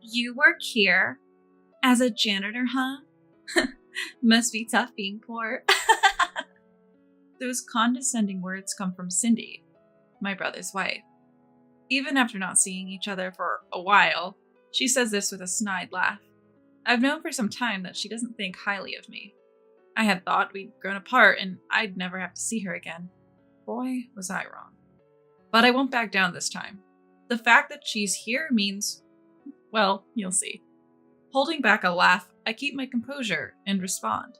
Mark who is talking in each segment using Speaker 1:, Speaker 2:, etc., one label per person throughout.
Speaker 1: You work here as a janitor, huh? Must be tough being poor. Those condescending words come from Cindy, my brother's wife. Even after not seeing each other for a while, she says this with a snide laugh. I've known for some time that she doesn't think highly of me. I had thought we'd grown apart and I'd never have to see her again. Boy, was I wrong. But I won't back down this time. The fact that she's here means, well, you'll see. Holding back a laugh, I keep my composure and respond.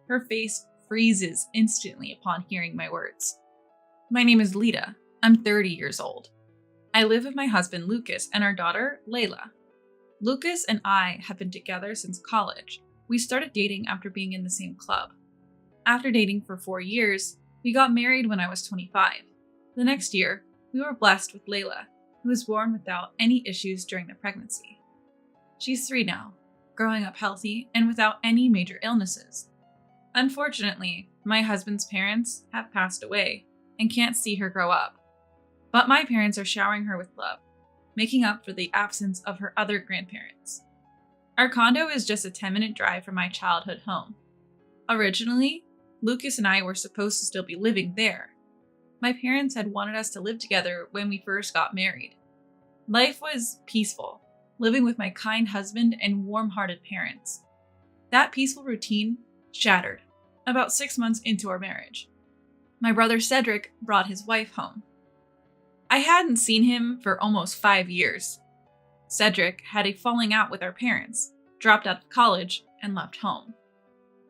Speaker 1: Her face freezes instantly upon hearing my words. My name is Lita. I'm 30 years old. I live with my husband Lucas and our daughter Layla. Lucas and I have been together since college. We started dating after being in the same club. After dating for 4 years, we got married when I was 25. The next year, we were blessed with Layla, who was born without any issues during the pregnancy. She's 3 now, growing up healthy and without any major illnesses. Unfortunately, my husband's parents have passed away and can't see her grow up. But my parents are showering her with love, making up for the absence of her other grandparents. Our condo is just a 10-minute drive from my childhood home. Originally, Lucas and I were supposed to still be living there. My parents had wanted us to live together when we first got married. Life was peaceful, living with my kind husband and warm-hearted parents. That peaceful routine shattered about 6 months into our marriage. My brother Cedric brought his wife home. I hadn't seen him for almost 5 years. Cedric had a falling out with our parents, dropped out of college, and left home.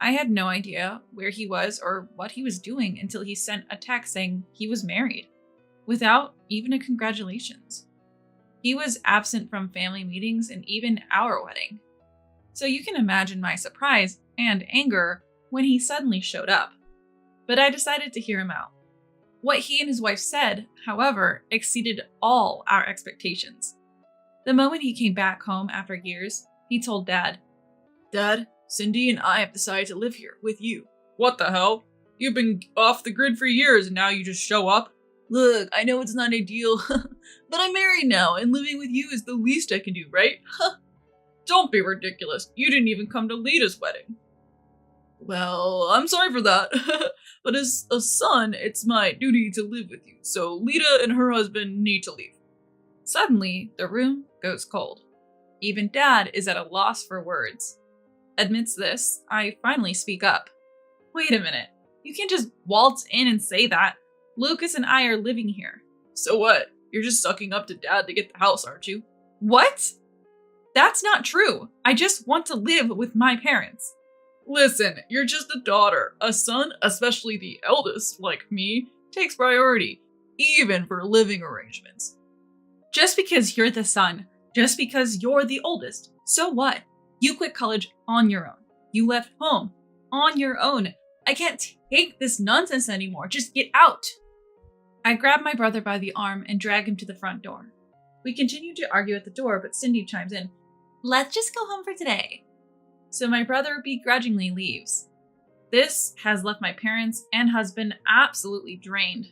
Speaker 1: I had no idea where he was or what he was doing until he sent a text saying he was married, without even a congratulations. He was absent from family meetings and even our wedding. So you can imagine my surprise and anger when he suddenly showed up. But I decided to hear him out. What he and his wife said, however, exceeded all our expectations. The moment he came back home after years, he told Dad, "Dad, Cindy and I have decided to live here with you." "What the hell? You've been off the grid for years and now you just show up?" "Look, I know it's not ideal, but I'm married now and living with you is the least I can do, right?" "Don't be ridiculous. You didn't even come to Lita's wedding." "Well, I'm sorry for that, but as a son, it's my duty to live with you, so Lita and her husband need to leave." Suddenly, the room goes cold. Even Dad is at a loss for words. Amidst this, I finally speak up. "Wait a minute. You can't just waltz in and say that. Lucas and I are living here." "So what? You're just sucking up to Dad to get the house, aren't you?" "What? That's not true. I just want to live with my parents." "Listen, you're just a daughter. A son, especially the eldest, like me, takes priority, even for living arrangements." "Just because you're the son, just because you're the oldest, so what? You quit college on your own. You left home on your own. I can't take this nonsense anymore. Just get out." I grab my brother by the arm and drag him to the front door. We continue to argue at the door, but Cindy chimes in, "Let's just go home for today." So my brother begrudgingly leaves. This has left my parents and husband absolutely drained.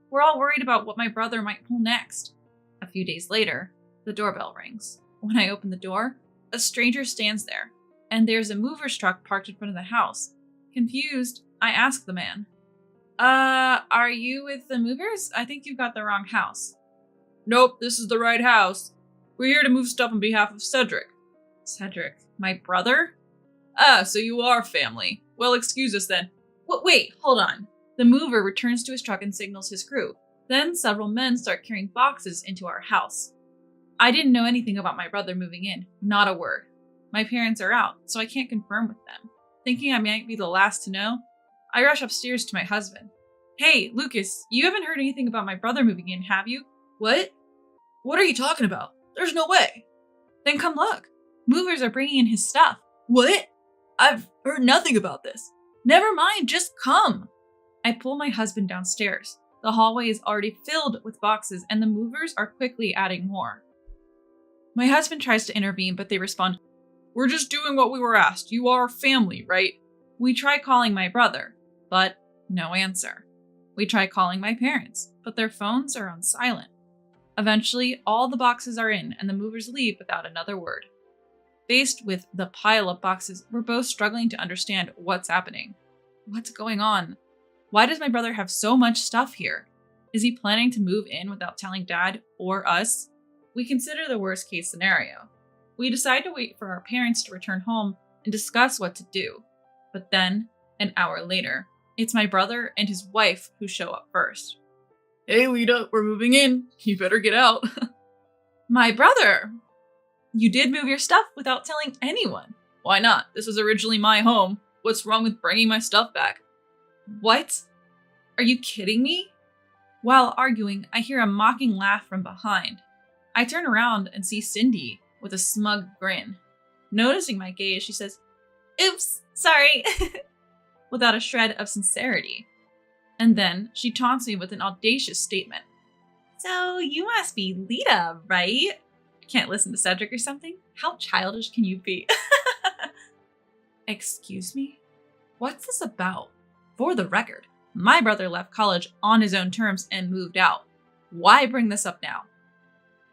Speaker 1: We're all worried about what my brother might pull next. A few days later, the doorbell rings. When I open the door, a stranger stands there, and there's a mover's truck parked in front of the house. Confused, I ask the man, "Are you with the movers? I think you've got the wrong house." "Nope, this is the right house. We're here to move stuff on behalf of Cedric." "Cedric? My brother?" "Ah, so you are family. Well, excuse us then." Wait, hold on." The mover returns to his truck and signals his crew. Then several men start carrying boxes into our house. I didn't know anything about my brother moving in, not a word. My parents are out, so I can't confirm with them. Thinking I might be the last to know, I rush upstairs to my husband. "Hey, Lucas, you haven't heard anything about my brother moving in, have you?" "What? What are you talking about? There's no way." "Then come look. Movers are bringing in his stuff." "What? I've heard nothing about this." "Never mind, just come." I pull my husband downstairs. The hallway is already filled with boxes, and the movers are quickly adding more. My husband tries to intervene, but they respond, "We're just doing what we were asked. You are family, right?" We try calling my brother, but no answer. We try calling my parents, but their phones are on silent. Eventually, all the boxes are in, and the movers leave without another word. Faced with the pile of boxes, we're both struggling to understand what's happening. What's going on? Why does my brother have so much stuff here? Is he planning to move in without telling Dad or us? We consider the worst case scenario. We decide to wait for our parents to return home and discuss what to do. But then, an hour later, it's my brother and his wife who show up first. Hey Lita, we're moving in. You better get out. My brother! You did move your stuff without telling anyone. Why not? This was originally my home. What's wrong with bringing my stuff back? What? Are you kidding me? While arguing, I hear a mocking laugh from behind. I turn around and see Cindy with a smug grin. Noticing my gaze, she says, "Oops, sorry," without a shred of sincerity. And then she taunts me with an audacious statement. So you must be Lita, right? Can't listen to Cedric or something? How childish can you be? Excuse me? What's this about? For the record, my brother left college on his own terms and moved out. Why bring this up now?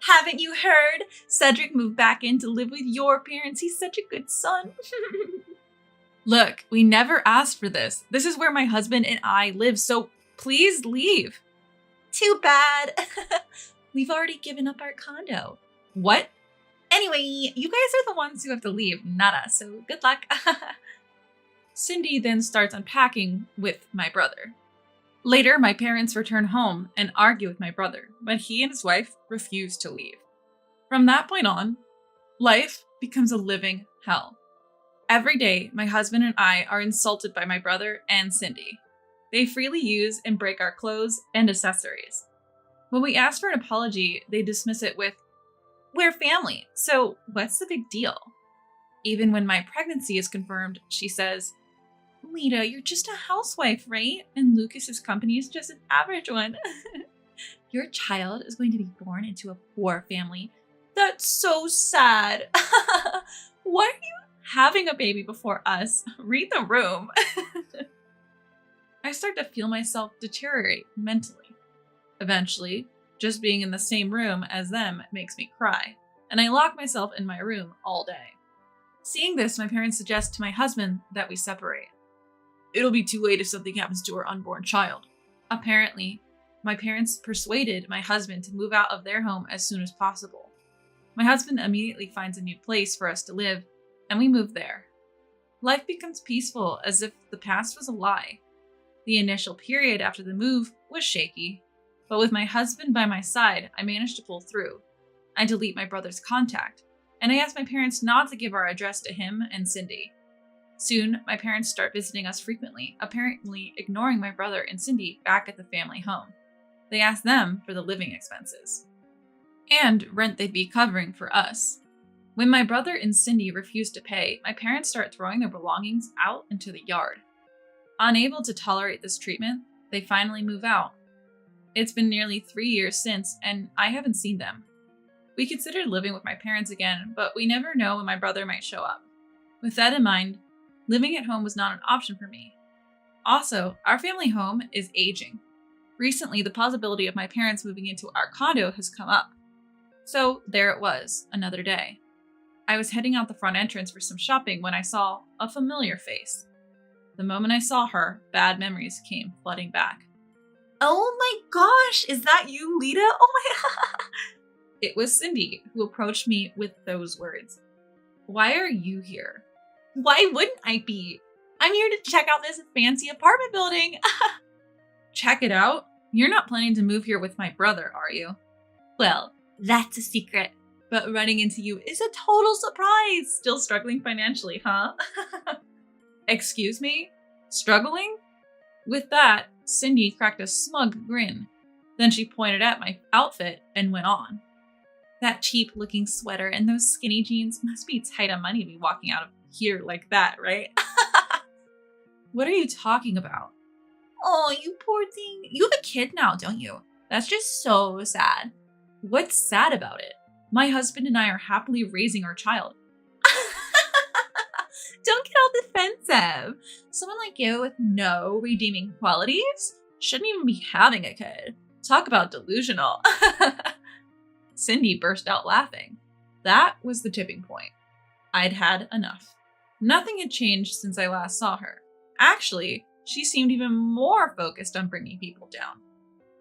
Speaker 1: Haven't you heard? Cedric moved back in to live with your parents. He's such a good son. Look, we never asked for this. This is where my husband and I live, so please leave. Too bad. We've already given up our condo. What? Anyway, you guys are the ones who have to leave, not us, so good luck. Cindy then starts unpacking with my brother. Later, my parents return home and argue with my brother, but he and his wife refuse to leave. From that point on, life becomes a living hell. Every day, my husband and I are insulted by my brother and Cindy. They freely use and break our clothes and accessories. When we ask for an apology, they dismiss it with, "We're family, so what's the big deal?" Even when my pregnancy is confirmed, she says, "Lita, you're just a housewife, right? And Lucas's company is just an average one." Your child is going to be born into a poor family. That's so sad. Why are you having a baby before us? Read the room. I start to feel myself deteriorate mentally. Eventually, just being in the same room as them makes me cry, and I lock myself in my room all day. Seeing this, my parents suggest to my husband that we separate. It'll be too late if something happens to our unborn child. Apparently, my parents persuaded my husband to move out of their home as soon as possible. My husband immediately finds a new place for us to live, and we move there. Life becomes peaceful as if the past was a lie. The initial period after the move was shaky, but with my husband by my side, I managed to pull through. I delete my brother's contact, and I ask my parents not to give our address to him and Cindy. Soon, my parents start visiting us frequently, apparently ignoring my brother and Cindy back at the family home. They ask them for the living expenses and rent they'd be covering for us. When my brother and Cindy refuse to pay, my parents start throwing their belongings out into the yard. Unable to tolerate this treatment, they finally move out. It's been nearly 3 years since, and I haven't seen them. We considered living with my parents again, but we never know when my brother might show up. With that in mind, living at home was not an option for me. Also, our family home is aging. Recently, the possibility of my parents moving into our condo has come up. So there it was, another day. I was heading out the front entrance for some shopping when I saw a familiar face. The moment I saw her, bad memories came flooding back. Oh my gosh, is that you, Lita? Oh my god. It was Cindy who approached me with those words. Why are you here? Why wouldn't I be? I'm here to check out this fancy apartment building. Check it out? You're not planning to move here with my brother, are you? Well, that's a secret. But running into you is a total surprise. Still struggling financially, huh? Excuse me? Struggling? With that, Cindy cracked a smug grin. Then she pointed at my outfit and went on. That cheap-looking sweater and those skinny jeans must be tight on money to be walking out of here like that, right? What are you talking about? Oh, you poor thing. You have a kid now, don't you? That's just so sad. What's sad about it? My husband and I are happily raising our child. Don't get all defensive. Someone like you with no redeeming qualities shouldn't even be having a kid. Talk about delusional. Cindy burst out laughing. That was the tipping point. I'd had enough. Nothing had changed since I last saw her. Actually, she seemed even more focused on bringing people down.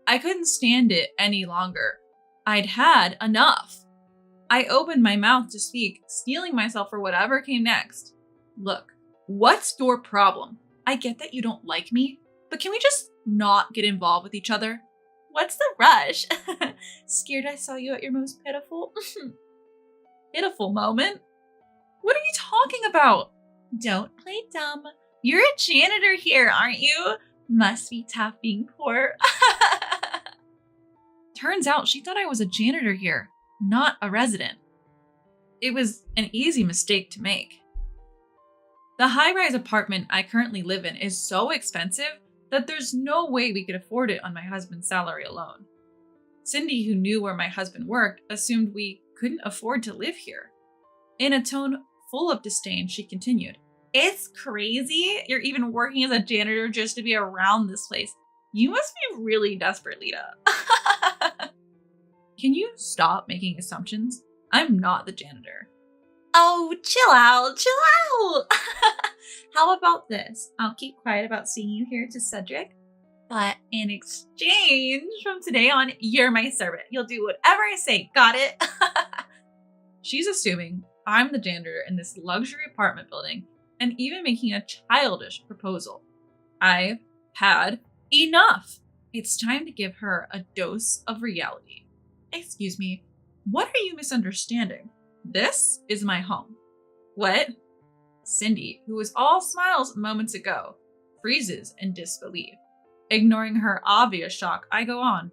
Speaker 1: I couldn't stand it any longer. I'd had enough. I opened my mouth to speak, steeling myself for whatever came next. Look, what's your problem? I get that you don't like me, but can we just not get involved with each other? What's the rush? Scared I saw you at your most pitiful? Pitiful moment? What are you talking about? Don't play dumb. You're a janitor here, aren't you? Must be tough being poor. Turns out she thought I was a janitor here, not a resident. It was an easy mistake to make. The high-rise apartment I currently live in is so expensive that there's no way we could afford it on my husband's salary alone. Cindy, who knew where my husband worked, assumed we couldn't afford to live here. In a tone full of disdain, she continued, "It's crazy you're even working as a janitor just to be around this place. You must be really desperate, Lita." Can you stop making assumptions? I'm not the janitor. Oh, chill out. How about this? I'll keep quiet about seeing you here to Cedric, but in exchange from today on, you're my servant. You'll do whatever I say. Got it? She's assuming I'm the janitor in this luxury apartment building and even making a childish proposal. I've had enough. It's time to give her a dose of reality. Excuse me, what are you misunderstanding? This is my home. What? Cindy, who was all smiles moments ago, freezes in disbelief. Ignoring her obvious shock, I go on.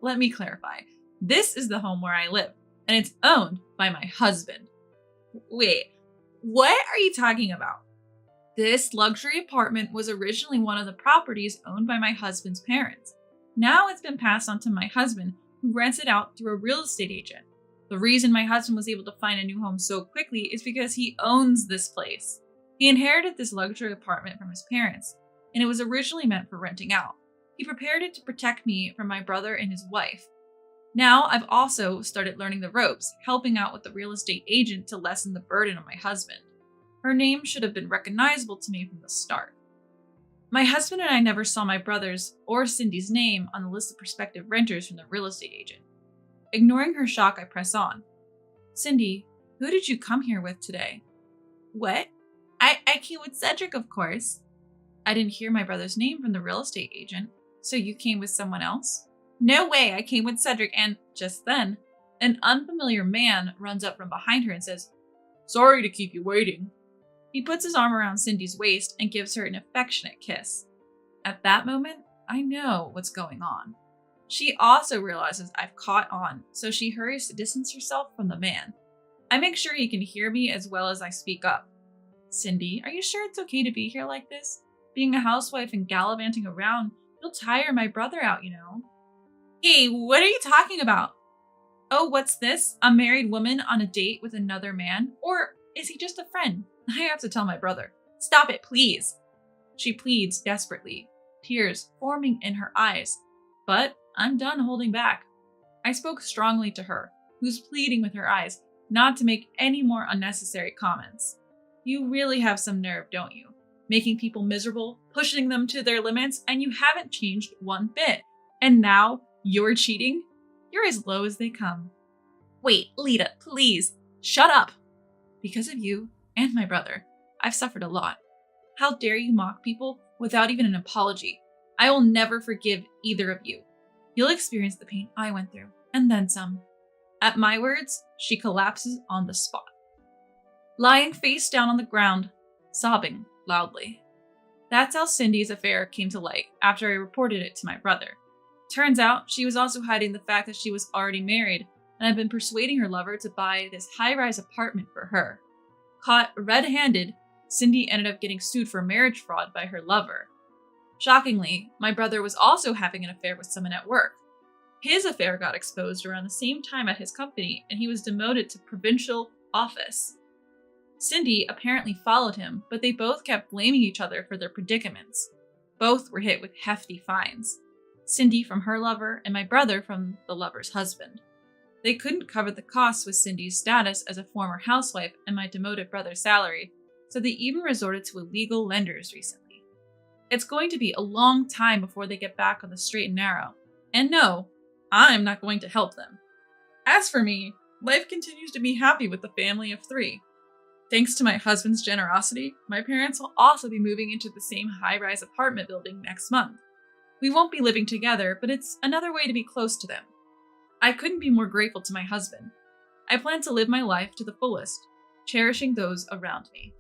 Speaker 1: Let me clarify. This is the home where I live, and it's owned by my husband. Wait, what are you talking about? This luxury apartment was originally one of the properties owned by my husband's parents. Now it's been passed on to my husband, who rents it out through a real estate agent. The reason my husband was able to find a new home so quickly is because he owns this place. He inherited this luxury apartment from his parents, and it was originally meant for renting out. He prepared it to protect me from my brother and his wife. Now I've also started learning the ropes, helping out with the real estate agent to lessen the burden on my husband. Her name should have been recognizable to me from the start. My husband and I never saw my brother's or Cindy's name on the list of prospective renters from the real estate agent. Ignoring her shock, I press on. Cindy, who did you come here with today? What? I came with Cedric, of course. I didn't hear my brother's name from the real estate agent, so you came with someone else? No way, I came with Cedric, and just then, an unfamiliar man runs up from behind her and says, "Sorry to keep you waiting." He puts his arm around Cindy's waist and gives her an affectionate kiss. At that moment, I know what's going on. She also realizes I've caught on, so she hurries to distance herself from the man. I make sure he can hear me as well as I speak up. Cindy, are you sure it's okay to be here like this? Being a housewife and gallivanting around, you'll tire my brother out, you know. Hey, what are you talking about? Oh, what's this? A married woman on a date with another man? Or is he just a friend? I have to tell my brother. Stop it, please. She pleads desperately, tears forming in her eyes. But I'm done holding back. I spoke strongly to her, who's pleading with her eyes, not to make any more unnecessary comments. You really have some nerve, don't you? Making people miserable, pushing them to their limits, and you haven't changed one bit. And now you're cheating? You're as low as they come. Wait, Lita, please, shut up. Because of you and my brother, I've suffered a lot. How dare you mock people without even an apology? I will never forgive either of you. You'll experience the pain I went through, and then some. At my words, she collapses on the spot, lying face down on the ground, sobbing loudly. That's how Cindy's affair came to light after I reported it to my brother. Turns out she was also hiding the fact that she was already married, and I've been persuading her lover to buy this high-rise apartment for her. Caught red-handed, Cindy ended up getting sued for marriage fraud by her lover. Shockingly, my brother was also having an affair with someone at work. His affair got exposed around the same time at his company, and he was demoted to provincial office. Cindy apparently followed him, but they both kept blaming each other for their predicaments. Both were hit with hefty fines. Cindy from her lover, and my brother from the lover's husband. They couldn't cover the costs with Cindy's status as a former housewife and my demoted brother's salary, so they even resorted to illegal lenders recently. It's going to be a long time before they get back on the straight and narrow. And no, I'm not going to help them. As for me, life continues to be happy with the family of 3. Thanks to my husband's generosity, my parents will also be moving into the same high-rise apartment building next month. We won't be living together, but it's another way to be close to them. I couldn't be more grateful to my husband. I plan to live my life to the fullest, cherishing those around me.